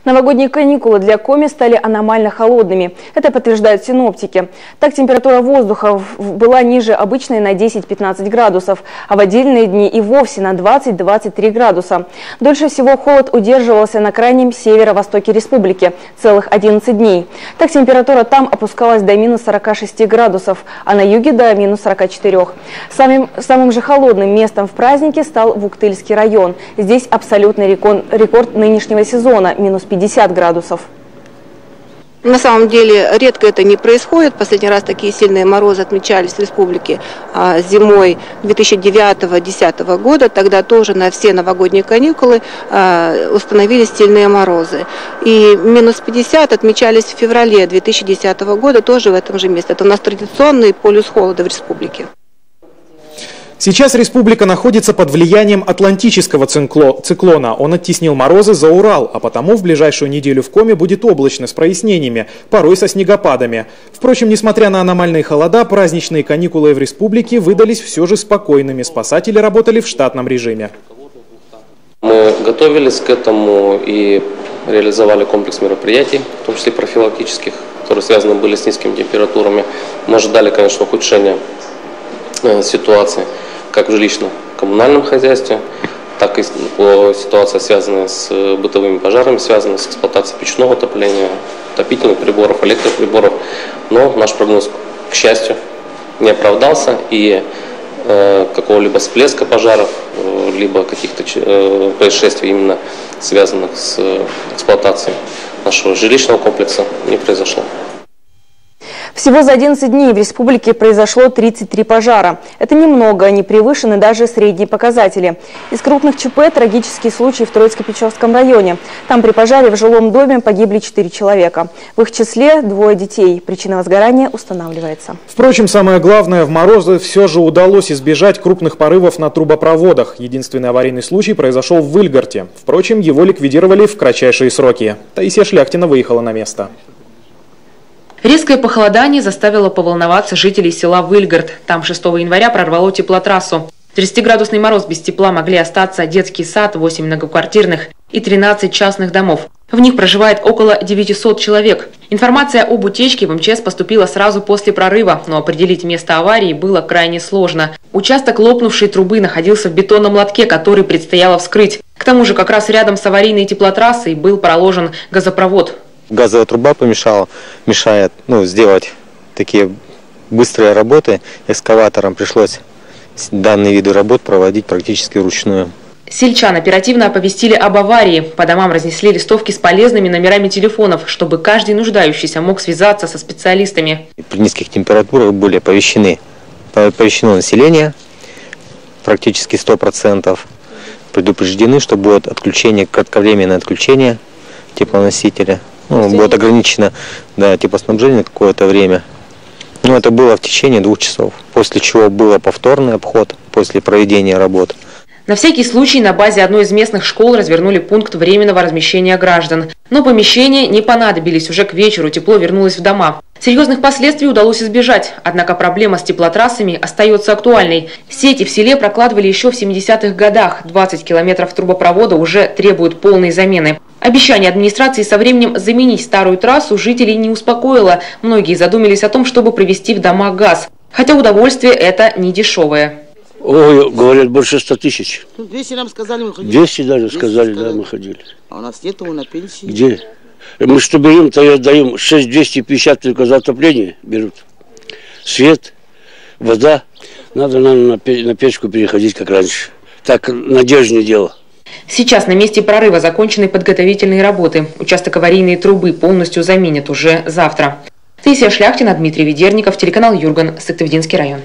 Новогодние каникулы для Коми стали аномально холодными. Это подтверждают синоптики. Так, температура воздуха была ниже обычной на 10-15 градусов, а в отдельные дни и вовсе на 20-23 градуса. Дольше всего холод удерживался на крайнем северо-востоке республики – целых 11 дней. Так, температура там опускалась до минус 46 градусов, а на юге до минус 44. Самым же холодным местом в празднике стал Вуктыльский район. Здесь абсолютный рекорд нынешнего сезона – минус 50 градусов. На самом деле редко это не происходит. Последний раз такие сильные морозы отмечались в республике зимой 2009-2010 года. Тогда тоже на все новогодние каникулы установились сильные морозы. И минус 50 отмечались в феврале 2010 года тоже в этом же месте. Это у нас традиционный полюс холода в республике. Сейчас республика находится под влиянием атлантического циклона. Он оттеснил морозы за Урал, а потому в ближайшую неделю в Коми будет облачно с прояснениями, порой со снегопадами. Впрочем, несмотря на аномальные холода, праздничные каникулы в республике выдались все же спокойными. Спасатели работали в штатном режиме. Мы готовились к этому и реализовали комплекс мероприятий, в том числе профилактических, которые связаны были с низкими температурами. Мы ожидали, конечно, ухудшения ситуации как в жилищно-коммунальном хозяйстве, так и по ситуации, связанной с бытовыми пожарами, связанной с эксплуатацией печного отопления, отопительных приборов, электроприборов. Но наш прогноз, к счастью, не оправдался, и какого-либо всплеска пожаров, либо каких-то происшествий, именно связанных с эксплуатацией нашего жилищного комплекса, не произошло. Всего за 11 дней в республике произошло 33 пожара. Это немного, не превышены даже средние показатели. Из крупных ЧП трагический случай в Троицко-Печорском районе. Там при пожаре в жилом доме погибли 4 человека. В их числе 2 детей. Причина возгорания устанавливается. Впрочем, самое главное, в морозы все же удалось избежать крупных порывов на трубопроводах. Единственный аварийный случай произошел в Выльгарте. Впрочем, его ликвидировали в кратчайшие сроки. Таисия Шляхтина выехала на место. Резкое похолодание заставило поволноваться жителей села Выльгарт. Там 6 января прорвало теплотрассу. 30-градусный мороз без тепла могли остаться детский сад, 8 многоквартирных и 13 частных домов. В них проживает около 900 человек. Информация об утечке в МЧС поступила сразу после прорыва, но определить место аварии было крайне сложно. Участок лопнувшей трубы находился в бетонном лотке, который предстояло вскрыть. К тому же как раз рядом с аварийной теплотрассой был проложен газопровод. Газовая труба мешает сделать такие быстрые работы. Экскаваторам пришлось данные виды работ проводить практически вручную. Сельчан оперативно оповестили об аварии. По домам разнесли листовки с полезными номерами телефонов, чтобы каждый нуждающийся мог связаться со специалистами. При низких температурах были оповещено население, практически 100%. Предупреждены, что будет отключение, кратковременное отключение теплоносителя. Будет ограничено теплоснабжение на какое-то время. Это было в течение 2 часов, после чего был повторный обход после проведения работ. На всякий случай на базе одной из местных школ развернули пункт временного размещения граждан. Но помещения не понадобились, уже к вечеру тепло вернулось в дома. Серьезных последствий удалось избежать, однако проблема с теплотрассами остается актуальной. Сети в селе прокладывали еще в 70-х годах. 20 километров трубопровода уже требуют полной замены. Обещание администрации со временем заменить старую трассу жителей не успокоило. Многие задумались о том, чтобы провести в дома газ. Хотя удовольствие это не дешевое. Ой, говорят, больше 100 тысяч. 200 нам сказали, мы ходили. 200 даже сказали, да, мы ходили. А у нас нету, мы на пенсии. Где? Мы что берем, то я даем 6250 только за отопление берут. Свет, вода. Надо, наверное, на печку переходить, как раньше. Так надежнее дело. Сейчас на месте прорыва закончены подготовительные работы. Участок аварийной трубы полностью заменят уже завтра. Таисия Шляхтина, Дмитрий Ведерников, телеканал Юрган, Сыктывдинский район.